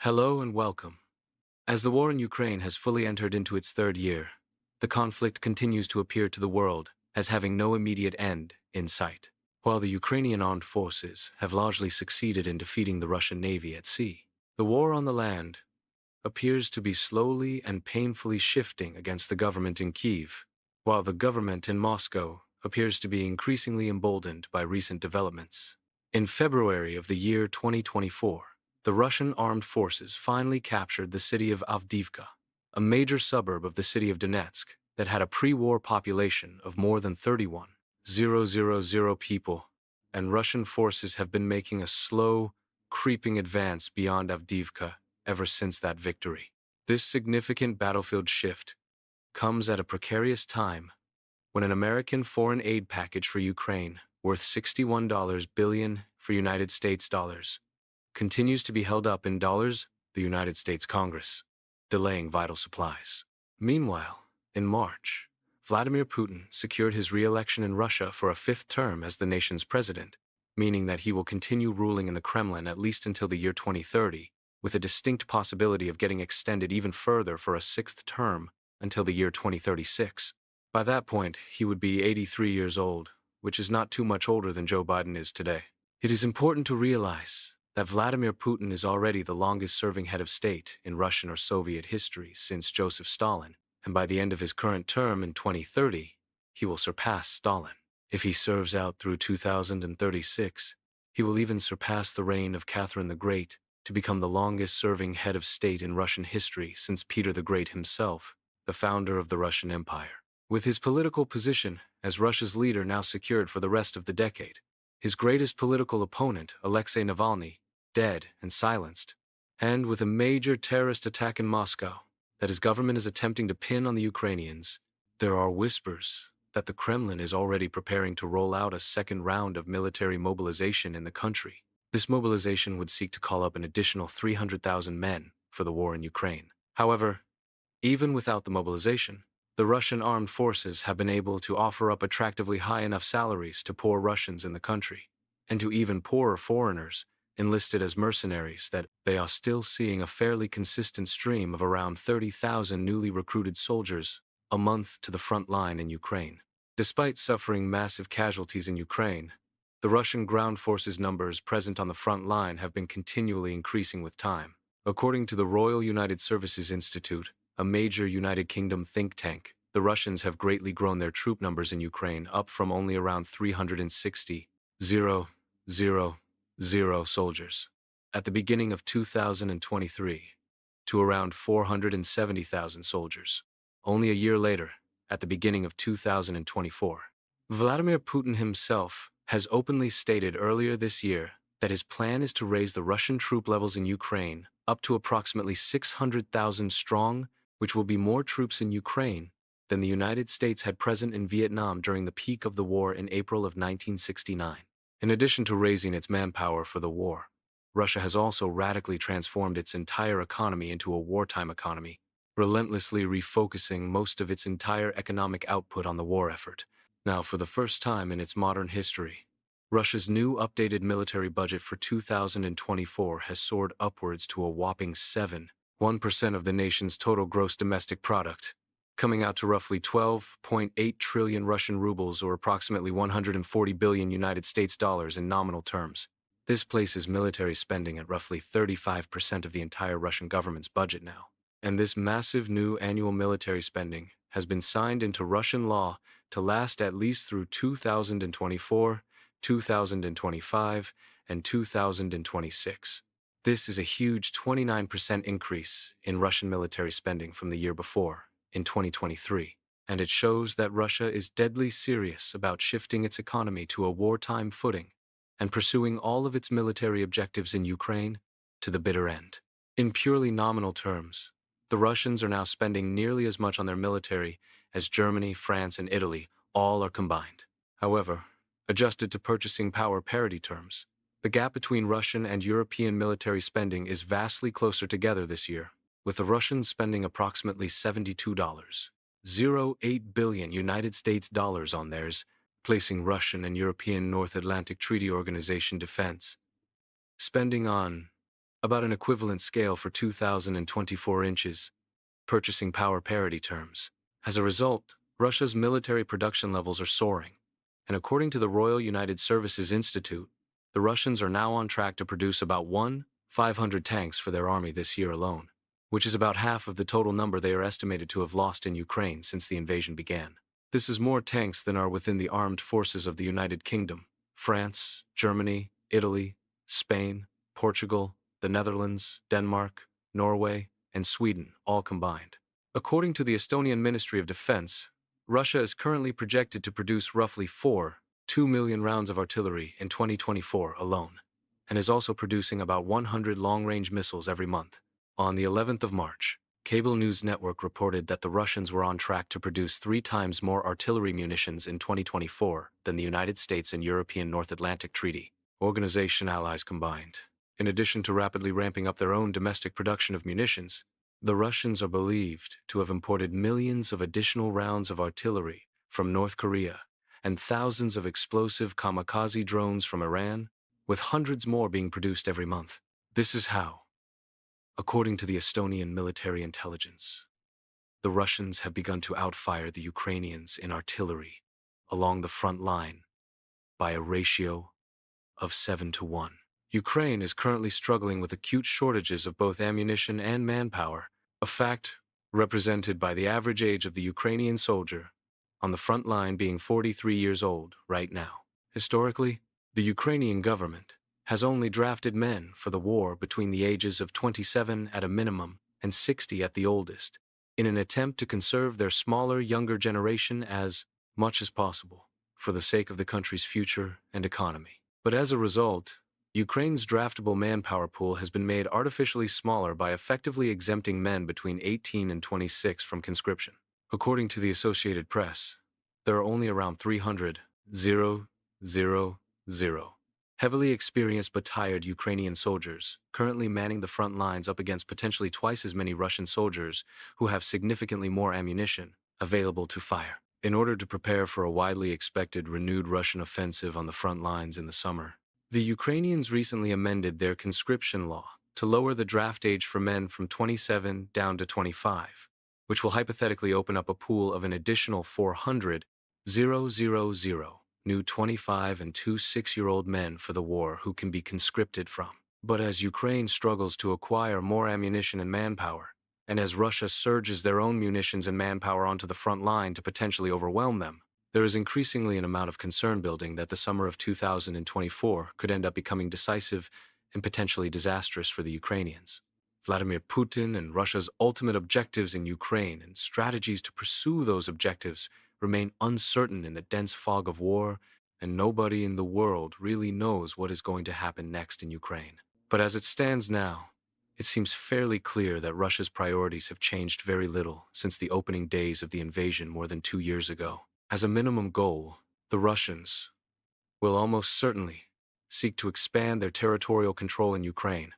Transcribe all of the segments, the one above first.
Hello and welcome. As the war in Ukraine has fully entered into its third year, the conflict continues to appear to the world as having no immediate end in sight. While the Ukrainian armed forces have largely succeeded in defeating the Russian Navy at sea, the war on the land appears to be slowly and painfully shifting against the government in Kyiv, while the government in Moscow appears to be increasingly emboldened by recent developments. In February of the year 2024, the Russian armed forces finally captured the city of Avdiivka, a major suburb of the city of Donetsk that had a pre-war population of more than 31,000 people, and Russian forces have been making a slow, creeping advance beyond Avdiivka ever since that victory. This significant battlefield shift comes at a precarious time when an American foreign aid package for Ukraine worth $61 billion for United States dollars continues to be held up in dollars, the United States Congress, delaying vital supplies. Meanwhile, in March, Vladimir Putin secured his re-election in Russia for a fifth term as the nation's president, meaning that he will continue ruling in the Kremlin at least until the year 2030, with a distinct possibility of getting extended even further for a sixth term until the year 2036. By that point, he would be 83 years old, which is not too much older than Joe Biden is today. It is important to realize that Vladimir Putin is already the longest-serving head of state in Russian or Soviet history since Joseph Stalin, and by the end of his current term in 2030, he will surpass Stalin. If he serves out through 2036, he will even surpass the reign of Catherine the Great to become the longest-serving head of state in Russian history since Peter the Great himself, the founder of the Russian Empire. With his political position as Russia's leader now secured for the rest of the decade, his greatest political opponent, Alexei Navalny, dead and silenced, and with a major terrorist attack in Moscow that his government is attempting to pin on the Ukrainians, there are whispers that the Kremlin is already preparing to roll out a second round of military mobilization in the country. This mobilization would seek to call up an additional 300,000 men for the war in Ukraine. However, even without the mobilization, the Russian armed forces have been able to offer up attractively high enough salaries to poor Russians in the country, and to even poorer foreigners enlisted as mercenaries, that they are still seeing a fairly consistent stream of around 30,000 newly recruited soldiers a month to the front line in Ukraine. Despite suffering massive casualties in Ukraine, the Russian ground forces numbers present on the front line have been continually increasing with time. According to the Royal United Services Institute, a major United Kingdom think tank, the Russians have greatly grown their troop numbers in Ukraine, up from only around 360,000 soldiers at the beginning of 2023 to around 470,000 soldiers only a year later, at the beginning of 2024. Vladimir Putin himself has openly stated earlier this year that his plan is to raise the Russian troop levels in Ukraine up to approximately 600,000 strong, which will be more troops in Ukraine than the United States had present in Vietnam during the peak of the war in April of 1969. In addition to raising its manpower for the war, Russia has also radically transformed its entire economy into a wartime economy, relentlessly refocusing most of its entire economic output on the war effort. Now, for the first time in its modern history, Russia's new updated military budget for 2024 has soared upwards to a whopping 7.1% of the nation's total gross domestic product, coming out to roughly 12.8 trillion Russian rubles, or approximately 140 billion United States dollars in nominal terms. This places military spending at roughly 35% of the entire Russian government's budget now. And this massive new annual military spending has been signed into Russian law to last at least through 2024, 2025, and 2026. This is a huge 29% increase in Russian military spending from the year before, in 2023, and it shows that Russia is deadly serious about shifting its economy to a wartime footing and pursuing all of its military objectives in Ukraine to the bitter end. In purely nominal terms, the Russians are now spending nearly as much on their military as Germany, France, and Italy all are combined. However, adjusted to purchasing power parity terms, the gap between Russian and European military spending is vastly closer together this year, with the Russians spending approximately $72.08 billion United States dollars on theirs, placing Russian and European North Atlantic Treaty Organization defense spending on about an equivalent scale for 2024 inches, purchasing power parity terms. As a result, Russia's military production levels are soaring, and according to the Royal United Services Institute, the Russians are now on track to produce about 500 tanks for their army this year alone, which is about half of the total number they are estimated to have lost in Ukraine since the invasion began. This is more tanks than are within the armed forces of the United Kingdom, France, Germany, Italy, Spain, Portugal, the Netherlands, Denmark, Norway, and Sweden, all combined. According to the Estonian Ministry of Defense, Russia is currently projected to produce roughly 2 million rounds of artillery in 2024 alone, and is also producing about 100 long-range missiles every month. On the 11th of March, Cable News Network reported that the Russians were on track to produce 3 times more artillery munitions in 2024 than the United States and European North Atlantic Treaty Organization allies combined. In addition to rapidly ramping up their own domestic production of munitions, the Russians are believed to have imported millions of additional rounds of artillery from North Korea and thousands of explosive kamikaze drones from Iran, with hundreds more being produced every month. This is how, according to the Estonian military intelligence, the Russians have begun to outfire the Ukrainians in artillery along the front line by a ratio of 7-1. Ukraine is currently struggling with acute shortages of both ammunition and manpower, a fact represented by the average age of the Ukrainian soldier on the front line being 43 years old right now. Historically, the Ukrainian government has only drafted men for the war between the ages of 27 at a minimum and 60 at the oldest, in an attempt to conserve their smaller, younger generation as much as possible, for the sake of the country's future and economy. But as a result, Ukraine's draftable manpower pool has been made artificially smaller by effectively exempting men between 18 and 26 from conscription. According to the Associated Press, there are only around 300,000 heavily experienced but tired Ukrainian soldiers currently manning the front lines up against potentially twice as many Russian soldiers who have significantly more ammunition available to fire. In order to prepare for a widely expected renewed Russian offensive on the front lines in the summer, the Ukrainians recently amended their conscription law to lower the draft age for men from 27 down to 25, which will hypothetically open up a pool of an additional 400,000 new 25 and 26-year-old men for the war who can be conscripted from. But as Ukraine struggles to acquire more ammunition and manpower, and as Russia surges their own munitions and manpower onto the front line to potentially overwhelm them, there is increasingly an amount of concern building that the summer of 2024 could end up becoming decisive and potentially disastrous for the Ukrainians. Vladimir Putin and Russia's ultimate objectives in Ukraine and strategies to pursue those objectives remain uncertain in the dense fog of war, and nobody in the world really knows what is going to happen next in Ukraine. But as it stands now, it seems fairly clear that Russia's priorities have changed very little since the opening days of the invasion more than 2 years ago. As a minimum goal, the Russians will almost certainly seek to expand their territorial control in Ukraine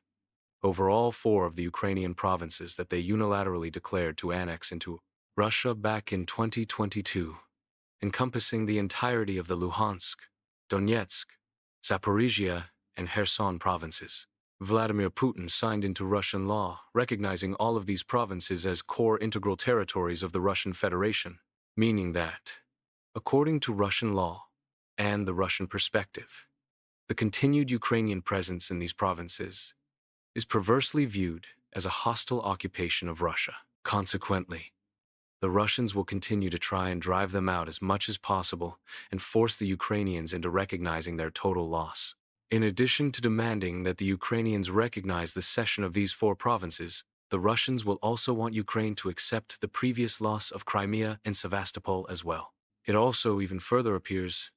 over all 4 of the Ukrainian provinces that they unilaterally declared to annex into Russia back in 2022, encompassing the entirety of the Luhansk, Donetsk, Zaporizhia, and Kherson provinces. Vladimir Putin signed into Russian law, recognizing all of these provinces as core integral territories of the Russian Federation, meaning that, according to Russian law and the Russian perspective, the continued Ukrainian presence in these provinces is perversely viewed as a hostile occupation of Russia. Consequently, the Russians will continue to try and drive them out as much as possible and force the Ukrainians into recognizing their total loss. In addition to demanding that the Ukrainians recognize the cession of these 4 provinces, the Russians will also want Ukraine to accept the previous loss of Crimea and Sevastopol as well. It also even further appears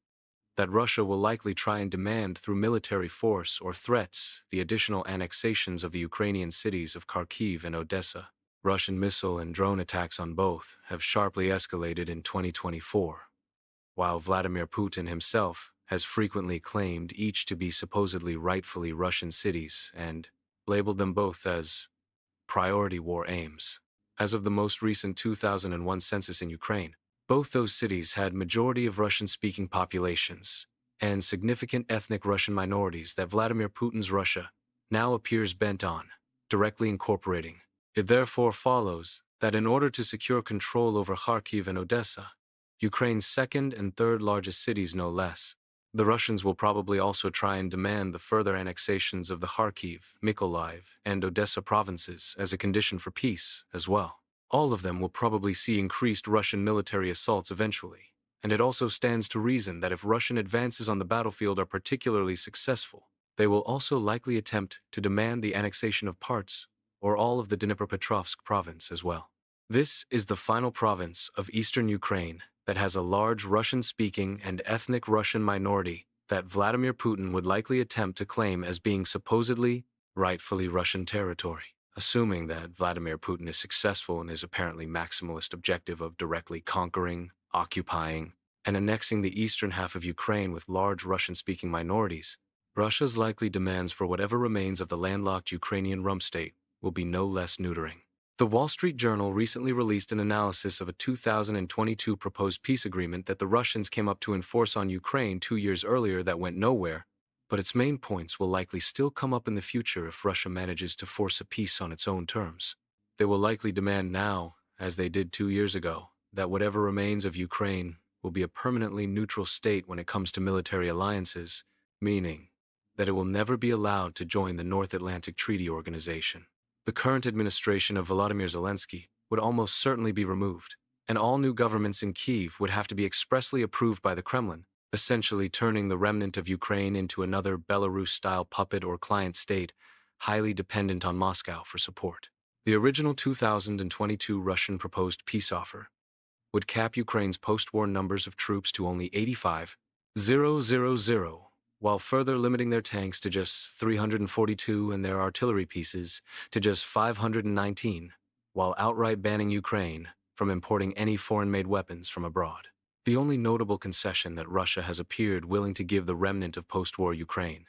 that Russia will likely try and demand through military force or threats the additional annexations of the Ukrainian cities of Kharkiv and Odessa. Russian missile and drone attacks on both have sharply escalated in 2024, while Vladimir Putin himself has frequently claimed each to be supposedly rightfully Russian cities and labeled them both as priority war aims. As of the most recent 2001 census in Ukraine, both those cities had majority of Russian-speaking populations and significant ethnic Russian minorities that Vladimir Putin's Russia now appears bent on directly incorporating. It therefore follows that in order to secure control over Kharkiv and Odessa, Ukraine's second and third largest cities no less, the Russians will probably also try and demand the further annexations of the Kharkiv, Mykolaiv, and Odessa provinces as a condition for peace as well. All of them will probably see increased Russian military assaults eventually, and it also stands to reason that if Russian advances on the battlefield are particularly successful, they will also likely attempt to demand the annexation of parts or all of the Dnipropetrovsk province as well. This is the final province of eastern Ukraine that has a large Russian-speaking and ethnic Russian minority that Vladimir Putin would likely attempt to claim as being supposedly, rightfully Russian territory. Assuming that Vladimir Putin is successful in his apparently maximalist objective of directly conquering, occupying, and annexing the eastern half of Ukraine with large Russian-speaking minorities, Russia's likely demands for whatever remains of the landlocked Ukrainian rump state will be no less neutering. The Wall Street Journal recently released an analysis of a 2022 proposed peace agreement that the Russians came up to enforce on Ukraine 2 years earlier that went nowhere, but its main points will likely still come up in the future if Russia manages to force a peace on its own terms. They will likely demand now, as they did 2 years ago, that whatever remains of Ukraine will be a permanently neutral state when it comes to military alliances, meaning that it will never be allowed to join the North Atlantic Treaty Organization. The current administration of Volodymyr Zelensky would almost certainly be removed, and all new governments in Kyiv would have to be expressly approved by the Kremlin, essentially turning the remnant of Ukraine into another Belarus-style puppet or client state, highly dependent on Moscow for support. The original 2022 Russian proposed peace offer would cap Ukraine's post-war numbers of troops to only 85,000, while further limiting their tanks to just 342 and their artillery pieces to just 519, while outright banning Ukraine from importing any foreign-made weapons from abroad. The only notable concession that Russia has appeared willing to give the remnant of post-war Ukraine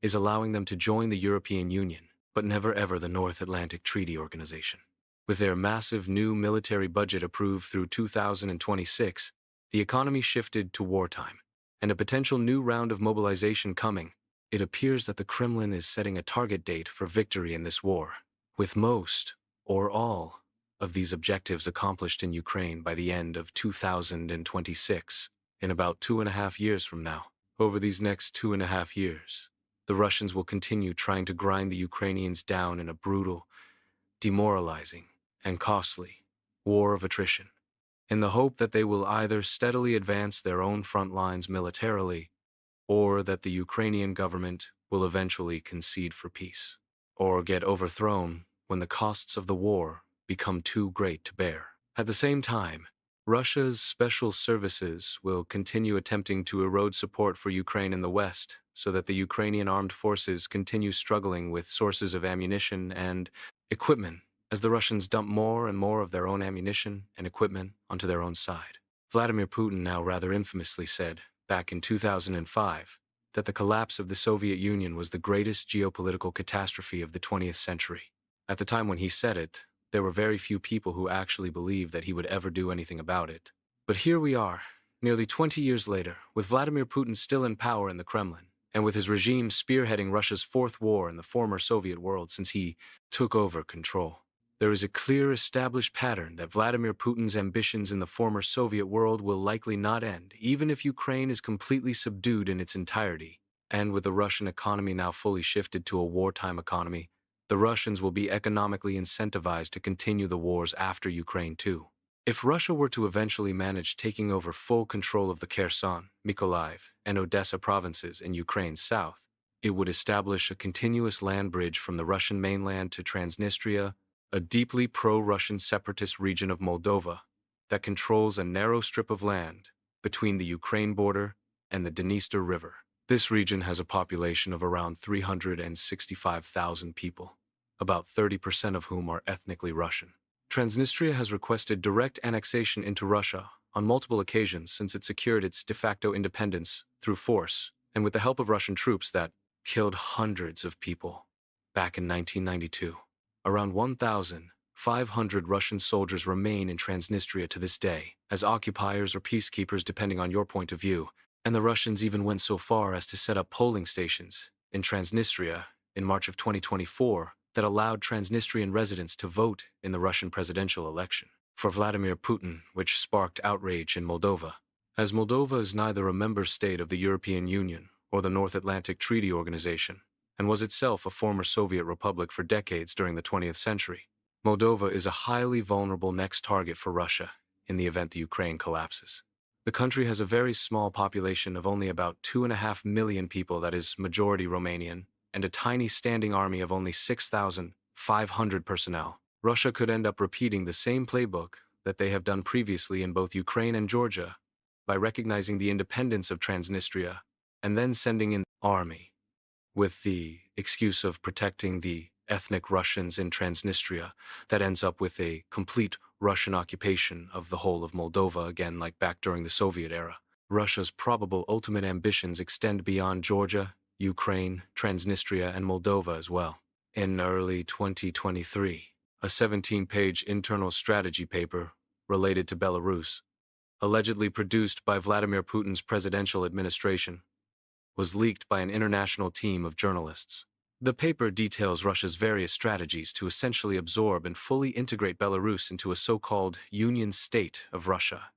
is allowing them to join the European Union, but never ever the North Atlantic Treaty Organization. With their massive new military budget approved through 2026, the economy shifted to wartime, and a potential new round of mobilization coming, it appears that the Kremlin is setting a target date for victory in this war, with most, or all, of these objectives accomplished in Ukraine by the end of 2026, in about 2.5 years from now. Over these next 2.5 years, the Russians will continue trying to grind the Ukrainians down in a brutal, demoralizing, and costly war of attrition, in the hope that they will either steadily advance their own front lines militarily, or that the Ukrainian government will eventually concede for peace, or get overthrown when the costs of the war become too great to bear. At the same time, Russia's special services will continue attempting to erode support for Ukraine in the West, so that the Ukrainian armed forces continue struggling with sources of ammunition and equipment, as the Russians dump more and more of their own ammunition and equipment onto their own side. Vladimir Putin now rather infamously said, back in 2005, that the collapse of the Soviet Union was the greatest geopolitical catastrophe of the 20th century. At the time when he said it, there were very few people who actually believed that he would ever do anything about it. But here we are, nearly 20 years later, with Vladimir Putin still in power in the Kremlin, and with his regime spearheading Russia's fourth war in the former Soviet world since he took over control. There is a clear established pattern that Vladimir Putin's ambitions in the former Soviet world will likely not end, even if Ukraine is completely subdued in its entirety. And with the Russian economy now fully shifted to a wartime economy, the Russians will be economically incentivized to continue the wars after Ukraine too. If Russia were to eventually manage taking over full control of the Kherson, Mykolaiv, and Odessa provinces in Ukraine's south, it would establish a continuous land bridge from the Russian mainland to Transnistria, a deeply pro-Russian separatist region of Moldova that controls a narrow strip of land between the Ukraine border and the Dniester River. This region has a population of around 365,000 people, about 30% of whom are ethnically Russian. Transnistria has requested direct annexation into Russia on multiple occasions since it secured its de facto independence through force and with the help of Russian troops that killed hundreds of people back in 1992. Around 1,500 Russian soldiers remain in Transnistria to this day, as occupiers or peacekeepers depending on your point of view, and the Russians even went so far as to set up polling stations in Transnistria in March of 2024 that allowed Transnistrian residents to vote in the Russian presidential election for Vladimir Putin, which sparked outrage in Moldova. As Moldova is neither a member state of the European Union or the North Atlantic Treaty Organization, and was itself a former Soviet republic for decades during the 20th century, Moldova is a highly vulnerable next target for Russia in the event the Ukraine collapses. The country has a very small population of only about 2.5 million people, that is, majority Romanian, and a tiny standing army of only 6,500 personnel. Russia could end up repeating the same playbook that they have done previously in both Ukraine and Georgia by recognizing the independence of Transnistria and then sending in the army with the excuse of protecting the ethnic Russians in Transnistria. That ends up with a complete Russian occupation of the whole of Moldova, again like back during the Soviet era. Russia's probable ultimate ambitions extend beyond Georgia, Ukraine, Transnistria, and Moldova as well. In early 2023, a 17-page internal strategy paper related to Belarus, allegedly produced by Vladimir Putin's presidential administration, was leaked by an international team of journalists. The paper details Russia's various strategies to essentially absorb and fully integrate Belarus into a so-called Union State of Russia,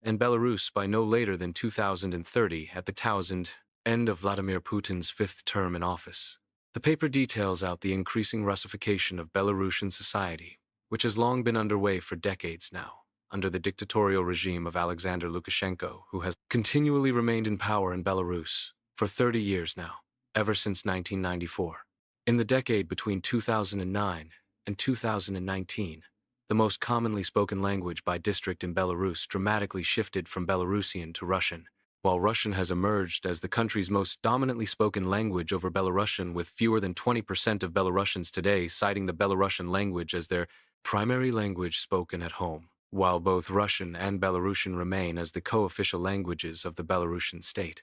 and Belarus by no later than 2030 at the end of Vladimir Putin's fifth term in office. The paper details out the increasing Russification of Belarusian society, which has long been underway for decades now, under the dictatorial regime of Alexander Lukashenko, who has continually remained in power in Belarus for 30 years now, ever since 1994. In the decade between 2009 and 2019, the most commonly spoken language by district in Belarus dramatically shifted from Belarusian to Russian, while Russian has emerged as the country's most dominantly spoken language over Belarusian, with fewer than 20% of Belarusians today citing the Belarusian language as their primary language spoken at home, while both Russian and Belarusian remain as the co-official languages of the Belarusian state.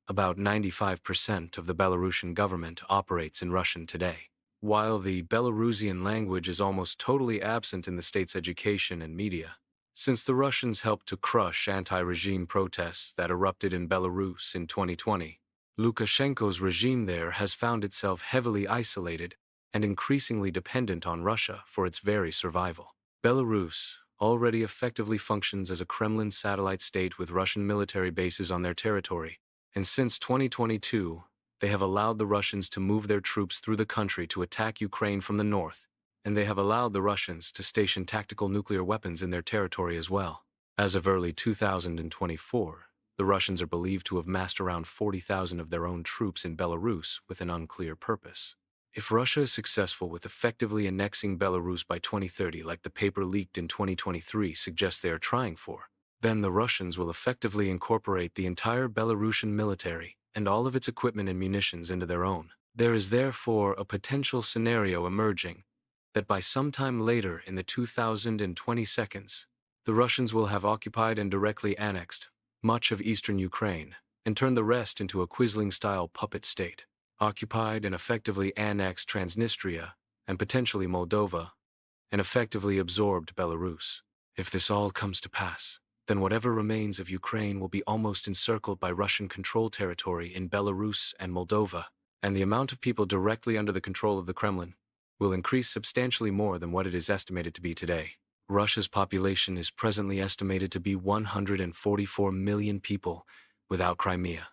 About 95% of the Belarusian government operates in Russian today, while the Belarusian language is almost totally absent in the state's education and media. Since the Russians helped to crush anti-regime protests that erupted in Belarus in 2020, Lukashenko's regime there has found itself heavily isolated and increasingly dependent on Russia for its very survival. Belarus already effectively functions as a Kremlin satellite state with Russian military bases on their territory, and since 2022, they have allowed the Russians to move their troops through the country to attack Ukraine from the north, and they have allowed the Russians to station tactical nuclear weapons in their territory as well. As of early 2024, the Russians are believed to have massed around 40,000 of their own troops in Belarus with an unclear purpose. If Russia is successful with effectively annexing Belarus by 2030, like the paper leaked in 2023 suggests they are trying for, then the Russians will effectively incorporate the entire Belarusian military and all of its equipment and munitions into their own. There is therefore a potential scenario emerging that by sometime later in the 2022s, the Russians will have occupied and directly annexed much of eastern Ukraine and turned the rest into a Quisling-style puppet state, occupied and effectively annexed Transnistria and potentially Moldova, and effectively absorbed Belarus. If this all comes to pass, then whatever remains of Ukraine will be almost encircled by Russian-controlled territory in Belarus and Moldova, and the amount of people directly under the control of the Kremlin will increase substantially more than what it is estimated to be today. Russia's population is presently estimated to be 144 million people without Crimea,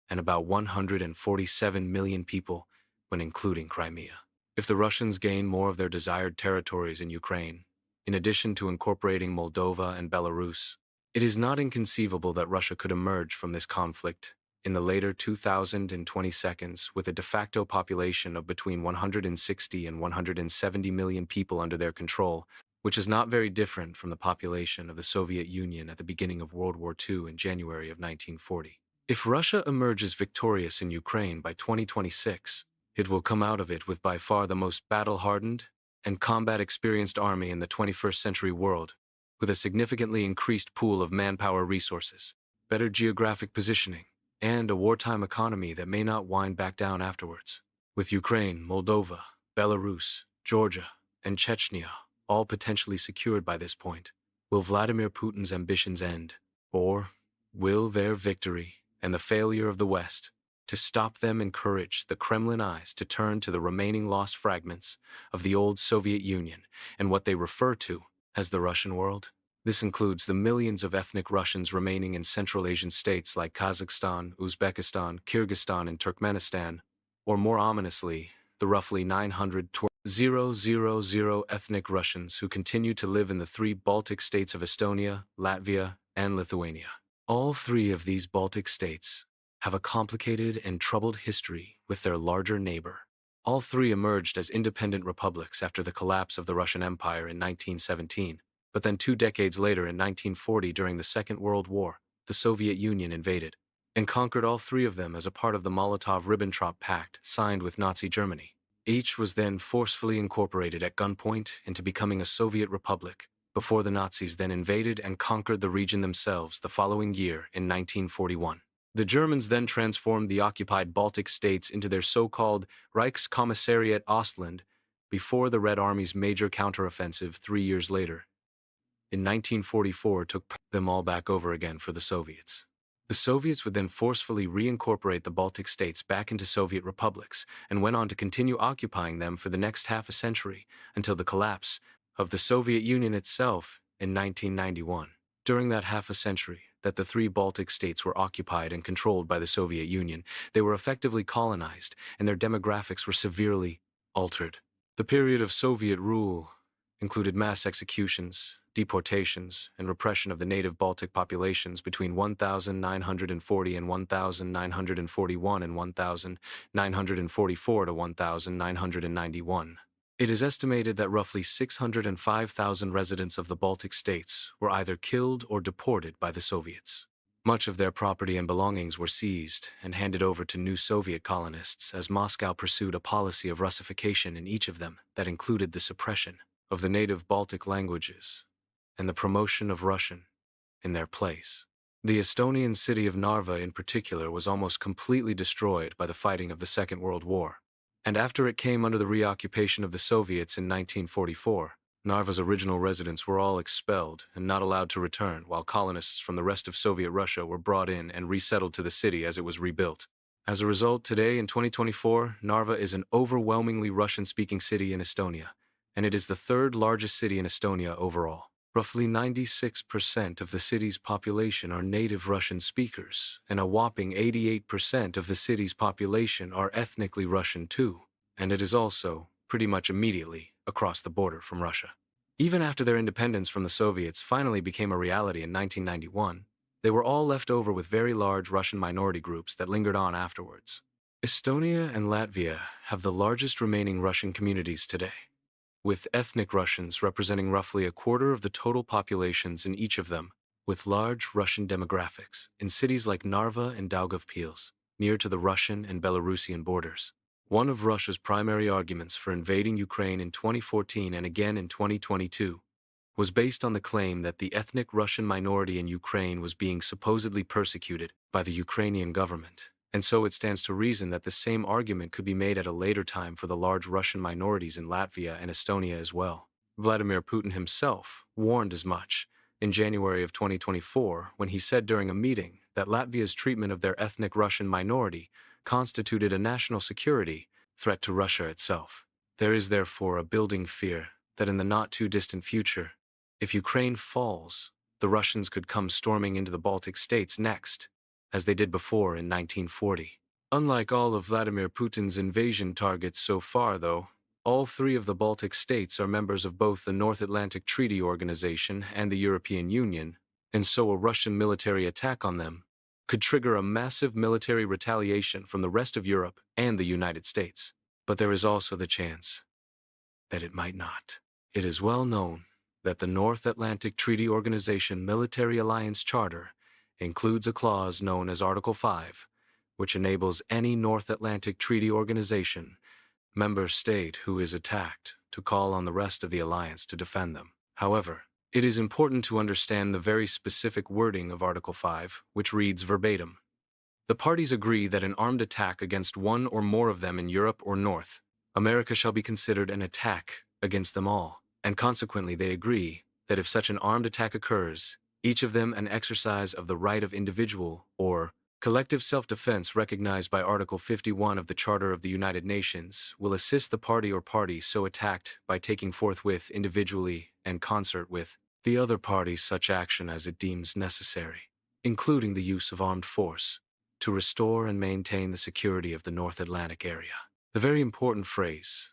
and about 147 million people when including Crimea. If the Russians gain more of their desired territories in Ukraine, in addition to incorporating Moldova and Belarus, it is not inconceivable that Russia could emerge from this conflict in the later 2022s with a de facto population of between 160 and 170 million people under their control, which is not very different from the population of the Soviet Union at the beginning of World War II in January of 1940. If Russia emerges victorious in Ukraine by 2026, it will come out of it with by far the most battle-hardened and combat-experienced army in the 21st century world, with a significantly increased pool of manpower resources, better geographic positioning, and a wartime economy that may not wind back down afterwards. With Ukraine, Moldova, Belarus, Georgia, and Chechnya all potentially secured by this point, will Vladimir Putin's ambitions end, or will their victory and the failure of the West To stop them, encourage the Kremlin eyes to turn to the remaining lost fragments of the old Soviet Union and what they refer to as the Russian world. This includes the millions of ethnic Russians remaining in Central Asian states like Kazakhstan, Uzbekistan, Kyrgyzstan, and Turkmenistan, or more ominously, the roughly 900,000 ethnic Russians who continue to live in the three Baltic states of Estonia, Latvia, and Lithuania. All three of these Baltic states have a complicated and troubled history with their larger neighbor. All three emerged as independent republics after the collapse of the Russian Empire in 1917, but then 2 decades later in 1940 during the Second World War, the Soviet Union invaded and conquered all three of them as a part of the Molotov-Ribbentrop Pact signed with Nazi Germany. Each was then forcefully incorporated at gunpoint into becoming a Soviet republic, before the Nazis then invaded and conquered the region themselves the following year in 1941. The Germans then transformed the occupied Baltic states into their so-called Reichskommissariat Ostland before the Red Army's major counteroffensive 3 years later. In 1944 took them all back over again for the Soviets. The Soviets would then forcefully reincorporate the Baltic states back into Soviet republics and went on to continue occupying them for the next half a century until the collapse of the Soviet Union itself in 1991. During that half a century that the three Baltic states were occupied and controlled by the Soviet Union, they were effectively colonized and their demographics were severely altered. The period of Soviet rule included mass executions, deportations, and repression of the native Baltic populations between 1940 and 1941 and 1944 to 1991. It is estimated that roughly 605,000 residents of the Baltic states were either killed or deported by the Soviets. Much of their property and belongings were seized and handed over to new Soviet colonists as Moscow pursued a policy of Russification in each of them that included the suppression of the native Baltic languages and the promotion of Russian in their place. The Estonian city of Narva in particular was almost completely destroyed by the fighting of the Second World War. And after it came under the reoccupation of the Soviets in 1944, Narva's original residents were all expelled and not allowed to return, while colonists from the rest of Soviet Russia were brought in and resettled to the city as it was rebuilt. As a result, today in 2024, Narva is an overwhelmingly Russian-speaking city in Estonia, and it is the third largest city in Estonia overall. Roughly 96% of the city's population are native Russian speakers, and a whopping 88% of the city's population are ethnically Russian too, and it is also, pretty much immediately, across the border from Russia. Even after their independence from the Soviets finally became a reality in 1991, they were all left over with very large Russian minority groups that lingered on afterwards. Estonia and Latvia have the largest remaining Russian communities today, with ethnic Russians representing roughly a quarter of the total populations in each of them, with large Russian demographics in cities like Narva and Daugavpils, near to the Russian and Belarusian borders. One of Russia's primary arguments for invading Ukraine in 2014 and again in 2022 was based on the claim that the ethnic Russian minority in Ukraine was being supposedly persecuted by the Ukrainian government. And so it stands to reason that the same argument could be made at a later time for the large Russian minorities in Latvia and Estonia as well. Vladimir Putin himself warned as much in January of 2024 when he said during a meeting that Latvia's treatment of their ethnic Russian minority constituted a national security threat to Russia itself. There is therefore a building fear that in the not-too-distant future, if Ukraine falls, the Russians could come storming into the Baltic states next, as they did before in 1940. Unlike all of Vladimir Putin's invasion targets so far, though, all three of the Baltic states are members of both the North Atlantic Treaty Organization and the European Union, and so a Russian military attack on them could trigger a massive military retaliation from the rest of Europe and the United States. But there is also the chance that it might not. It is well known that the North Atlantic Treaty Organization Military Alliance Charter includes a clause known as Article 5, which enables any North Atlantic Treaty Organization member state who is attacked to call on the rest of the alliance to defend them. However, it is important to understand the very specific wording of Article 5, which reads verbatim. The parties agree that an armed attack against one or more of them in Europe or North America shall be considered an attack against them all, and consequently they agree that if such an armed attack occurs, each of them an exercise of the right of individual or Collective self-defense recognized by Article 51 of the Charter of the United Nations will assist the party or parties so attacked by taking forthwith individually and concert with the other party such action as it deems necessary, including the use of armed force, to restore and maintain the security of the North Atlantic area. The very important phrase,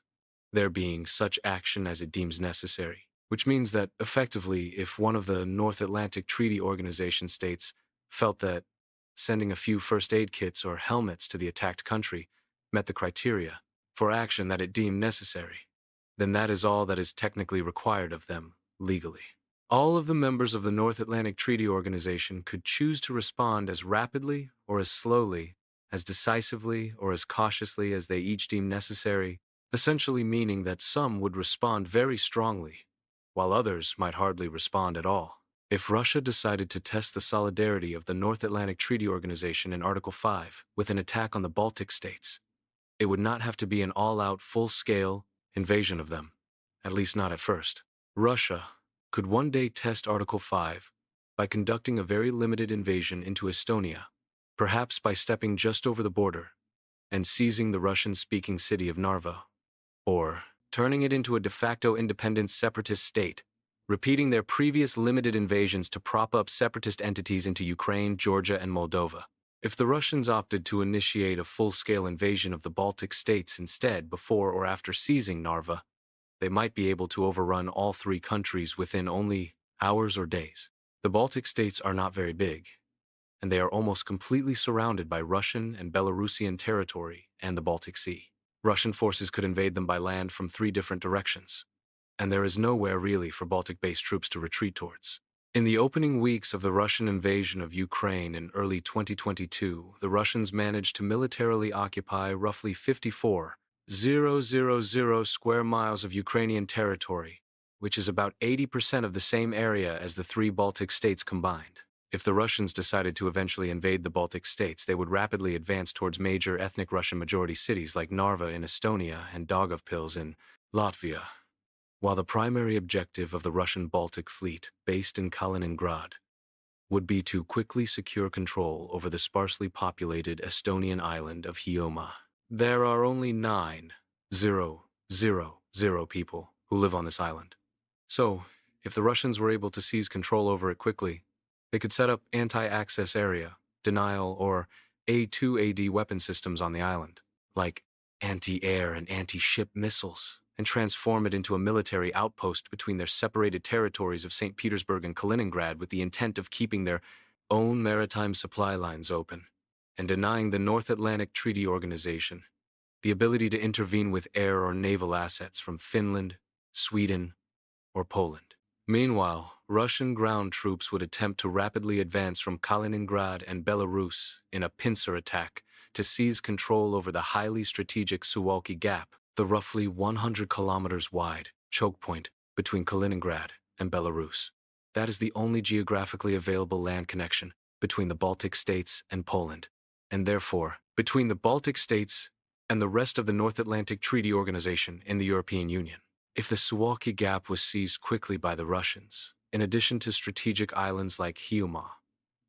there being such action as it deems necessary, which means that, effectively, if one of the North Atlantic Treaty Organization states felt that sending a few first aid kits or helmets to the attacked country met the criteria for action that it deemed necessary, then that is all that is technically required of them legally. All of the members of the North Atlantic Treaty Organization could choose to respond as rapidly or as slowly, as decisively or as cautiously as they each deem necessary, essentially meaning that some would respond very strongly, while others might hardly respond at all. If Russia decided to test the solidarity of the North Atlantic Treaty Organization in Article 5 with an attack on the Baltic States, it would not have to be an all-out, full-scale invasion of them, at least not at first. Russia could one day test Article 5 by conducting a very limited invasion into Estonia, perhaps by stepping just over the border and seizing the Russian-speaking city of Narva, or turning it into a de facto independent separatist state, repeating their previous limited invasions to prop up separatist entities into Ukraine, Georgia, and Moldova. If the Russians opted to initiate a full-scale invasion of the Baltic states instead before or after seizing Narva, they might be able to overrun all three countries within only hours or days. The Baltic states are not very big, and they are almost completely surrounded by Russian and Belarusian territory and the Baltic Sea. Russian forces could invade them by land from 3 different directions, and there is nowhere really for Baltic-based troops to retreat towards. In the opening weeks of the Russian invasion of Ukraine in early 2022, the Russians managed to militarily occupy roughly 54,000 square miles of Ukrainian territory, which is about 80% of the same area as the 3 Baltic states combined. If the Russians decided to eventually invade the Baltic states, they would rapidly advance towards major ethnic Russian-majority cities like Narva in Estonia and Daugavpils in Latvia, while the primary objective of the Russian Baltic Fleet, based in Kaliningrad, would be to quickly secure control over the sparsely populated Estonian island of Hiiumaa. There are only 9,000 people who live on this island. So, if the Russians were able to seize control over it quickly, they could set up anti-access area, denial, or A2AD weapon systems on the island, like anti-air and anti-ship missiles, and transform it into a military outpost between their separated territories of St. Petersburg and Kaliningrad with the intent of keeping their own maritime supply lines open, and denying the North Atlantic Treaty Organization the ability to intervene with air or naval assets from Finland, Sweden, or Poland. Meanwhile, Russian ground troops would attempt to rapidly advance from Kaliningrad and Belarus in a pincer attack to seize control over the highly strategic Suwalki Gap, the roughly 100 kilometers wide choke point between Kaliningrad and Belarus. That is the only geographically available land connection between the Baltic states and Poland, and therefore between the Baltic states and the rest of the North Atlantic Treaty Organization in the European Union. If the Suwalki Gap was seized quickly by the Russians, in addition to strategic islands like Hiiumaa,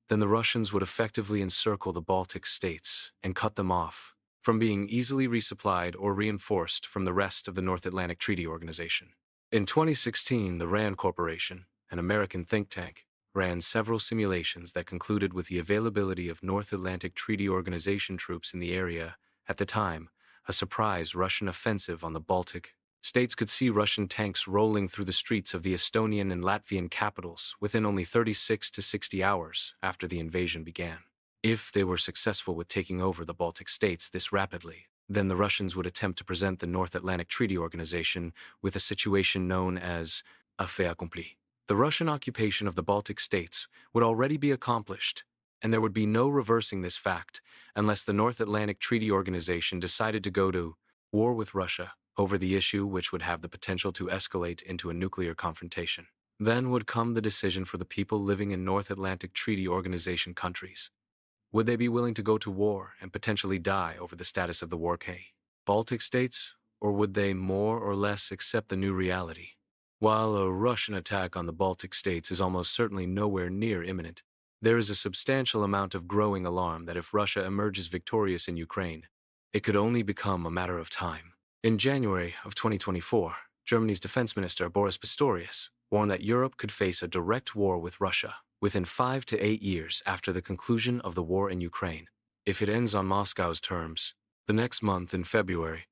then the Russians would effectively encircle the Baltic states and cut them off from being easily resupplied or reinforced from the rest of the North Atlantic Treaty Organization. In 2016, the RAND Corporation, an American think tank, ran several simulations that concluded with the availability of North Atlantic Treaty Organization troops in the area. At the time, a surprise Russian offensive on the Baltic states could see Russian tanks rolling through the streets of the Estonian and Latvian capitals within only 36 to 60 hours after the invasion began. If they were successful with taking over the Baltic states this rapidly, then the Russians would attempt to present the North Atlantic Treaty Organization with a situation known as a fait accompli. The Russian occupation of the Baltic states would already be accomplished, and there would be no reversing this fact unless the North Atlantic Treaty Organization decided to go to war with Russia over the issue, which would have the potential to escalate into a nuclear confrontation. Then would come the decision for the people living in North Atlantic Treaty Organization countries. Would they be willing to go to war and potentially die over the status of the Baltic states, or would they more or less accept the new reality? While a Russian attack on the Baltic states is almost certainly nowhere near imminent, There is a substantial amount of growing alarm that if Russia emerges victorious in Ukraine, it could only become a matter of time. In January of 2024, Germany's defense minister Boris Pistorius warned that Europe could face a direct war with Russia within 5 to 8 years after the conclusion of the war in Ukraine, if it ends on Moscow's terms. The next month, in February,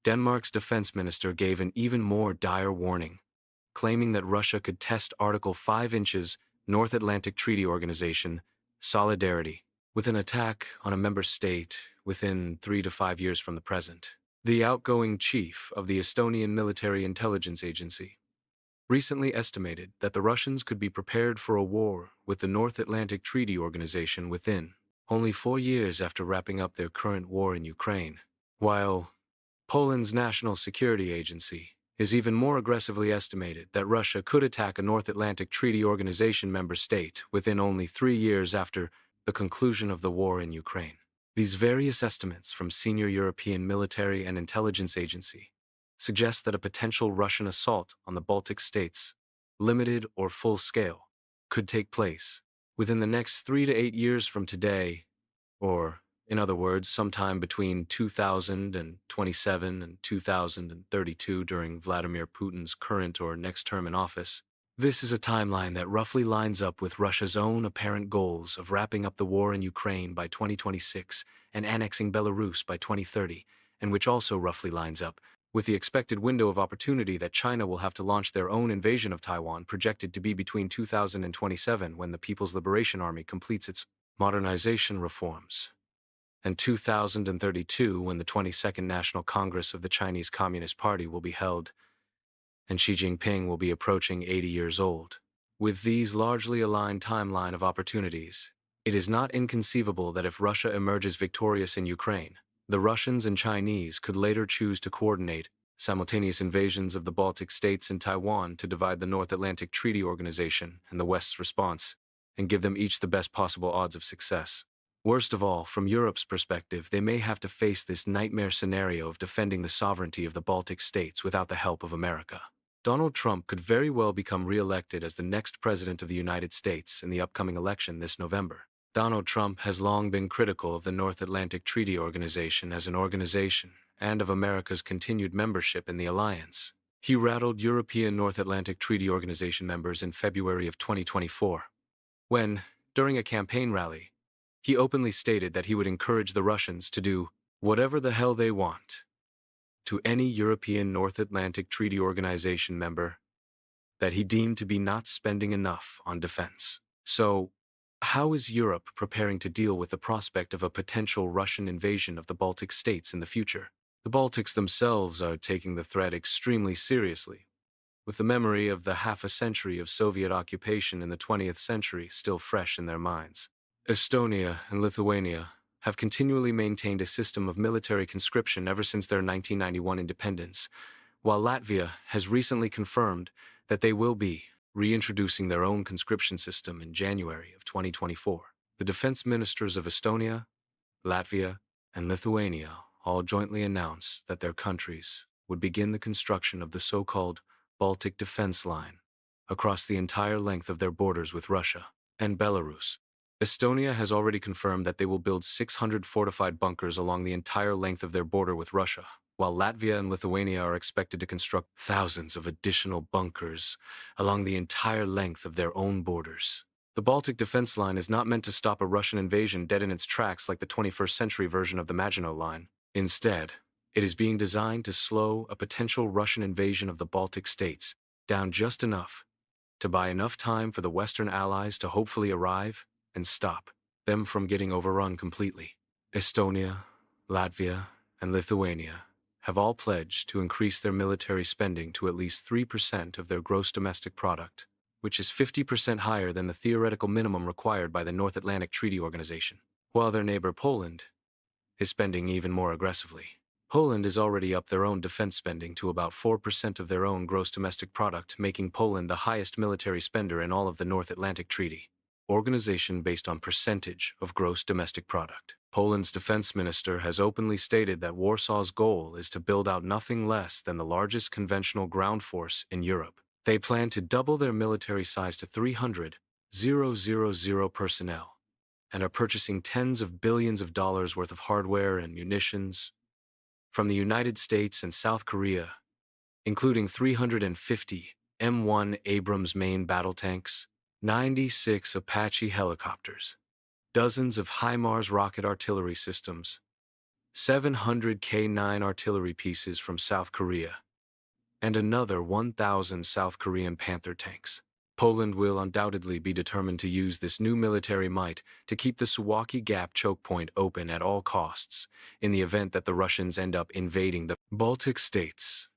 Denmark's defense minister gave an even more dire warning, claiming that Russia could test Article 5 inches North Atlantic Treaty Organization solidarity with an attack on a member state within 3 to 5 years from the present. The outgoing chief of the Estonian Military Intelligence Agency recently estimated that the Russians could be prepared for a war with the North Atlantic Treaty Organization within only 4 years after wrapping up their current war in Ukraine, while Poland's National Security Agency is even more aggressively estimated that Russia could attack a North Atlantic Treaty Organization member state within only 3 years after the conclusion of the war in Ukraine. These various estimates from senior European military and intelligence agency suggest that a potential Russian assault on the Baltic States, limited or full scale, could take place within the next 3 to 8 years from today, or, in other words, sometime between 2027 and 2032 during Vladimir Putin's current or next term in office. This is a timeline that roughly lines up with Russia's own apparent goals of wrapping up the war in Ukraine by 2026 and annexing Belarus by 2030, and which also roughly lines up with the expected window of opportunity that China will have to launch their own invasion of Taiwan, projected to be between 2027, when the People's Liberation Army completes its modernization reforms, and 2032, when the 22nd National Congress of the Chinese Communist Party will be held, and Xi Jinping will be approaching 80 years old. With these largely aligned timeline of opportunities, it is not inconceivable that if Russia emerges victorious in Ukraine, the Russians and Chinese could later choose to coordinate simultaneous invasions of the Baltic States and Taiwan to divide the North Atlantic Treaty Organization and the West's response, and give them each the best possible odds of success. Worst of all, from Europe's perspective, they may have to face this nightmare scenario of defending the sovereignty of the Baltic states without the help of America. Donald Trump could very well become re-elected as the next president of the United States in the upcoming election this November. Donald Trump has long been critical of the North Atlantic Treaty Organization as an organization and of America's continued membership in the alliance. He rattled European North Atlantic Treaty Organization members in February of 2024, when, during a campaign rally, he openly stated that he would encourage the Russians to do whatever the hell they want to any European North Atlantic Treaty Organization member that he deemed to be not spending enough on defense. So, how is Europe preparing to deal with the prospect of a potential Russian invasion of the Baltic states in the future? The Baltics themselves are taking the threat extremely seriously, with the memory of the half a century of Soviet occupation in the 20th century still fresh in their minds. Estonia and Lithuania have continually maintained a system of military conscription ever since their 1991 independence, while Latvia has recently confirmed that they will be reintroducing their own conscription system in January of 2024. The defense ministers of Estonia, Latvia, and Lithuania all jointly announced that their countries would begin the construction of the so-called Baltic Defense Line across the entire length of their borders with Russia and Belarus. Estonia has already confirmed that they will build 600 fortified bunkers along the entire length of their border with Russia, while Latvia and Lithuania are expected to construct thousands of additional bunkers along the entire length of their own borders. The Baltic Defense Line is not meant to stop a Russian invasion dead in its tracks like the 21st century version of the Maginot Line. Instead, it is being designed to slow a potential Russian invasion of the Baltic states down just enough to buy enough time for the Western allies to hopefully arrive and stop them from getting overrun completely. Estonia, Latvia, and Lithuania have all pledged to increase their military spending to at least 3% of their gross domestic product, which is 50% higher than the theoretical minimum required by the North Atlantic Treaty Organization, while their neighbor Poland is spending even more aggressively. Poland has already upped their own defense spending to about 4% of their own gross domestic product, making Poland the highest military spender in all of the North Atlantic Treaty Organization based on percentage of gross domestic product. Poland's defense minister has openly stated that Warsaw's goal is to build out nothing less than the largest conventional ground force in Europe. They plan to double their military size to 300 personnel and are purchasing tens of billions of dollars worth of hardware and munitions from the United States and South Korea, including 350 M1 Abrams main battle tanks, 96 Apache helicopters, dozens of HIMARS rocket artillery systems, 700 K9 artillery pieces from South Korea, and another 1,000 South Korean Panther tanks. Poland will undoubtedly be determined to use this new military might to keep the Suwalki Gap choke point open at all costs in the event that the Russians end up invading the Baltic States,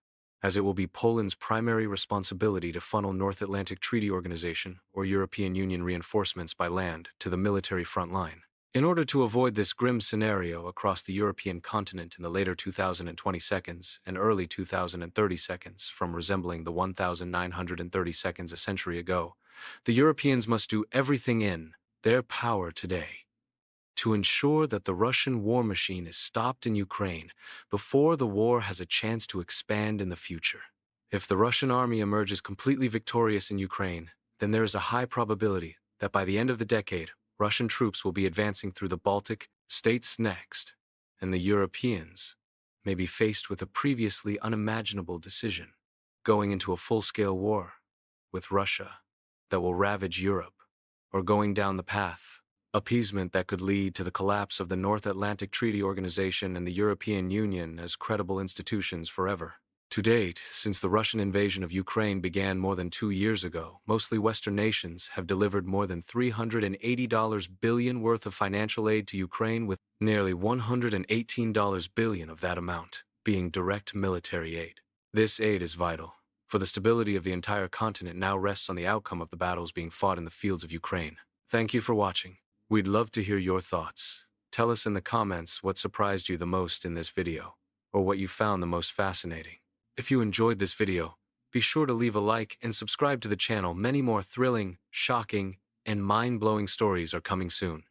as it will be Poland's primary responsibility to funnel North Atlantic Treaty Organization or European Union reinforcements by land to the military front line. In order to avoid this grim scenario across the European continent in the later 2020 seconds and early 2030 seconds from resembling the 1930 seconds a century ago, the Europeans must do everything in their power today to ensure that the Russian war machine is stopped in Ukraine before the war has a chance to expand in the future. If the Russian army emerges completely victorious in Ukraine, then there is a high probability that by the end of the decade, Russian troops will be advancing through the Baltic States next, and the Europeans may be faced with a previously unimaginable decision, going into a full-scale war with Russia that will ravage Europe, or going down the path appeasement that could lead to the collapse of the North Atlantic Treaty Organization and the European Union as credible institutions forever. To date, since the Russian invasion of Ukraine began more than 2 years ago, mostly Western nations have delivered more than $380 billion worth of financial aid to Ukraine, with nearly $118 billion of that amount being direct military aid. This aid is vital, for the stability of the entire continent now rests on the outcome of the battles being fought in the fields of Ukraine. Thank you for watching. We'd love to hear your thoughts. Tell us in the comments what surprised you the most in this video, or what you found the most fascinating. If you enjoyed this video, be sure to leave a like and subscribe to the channel. Many more thrilling, shocking, and mind-blowing stories are coming soon.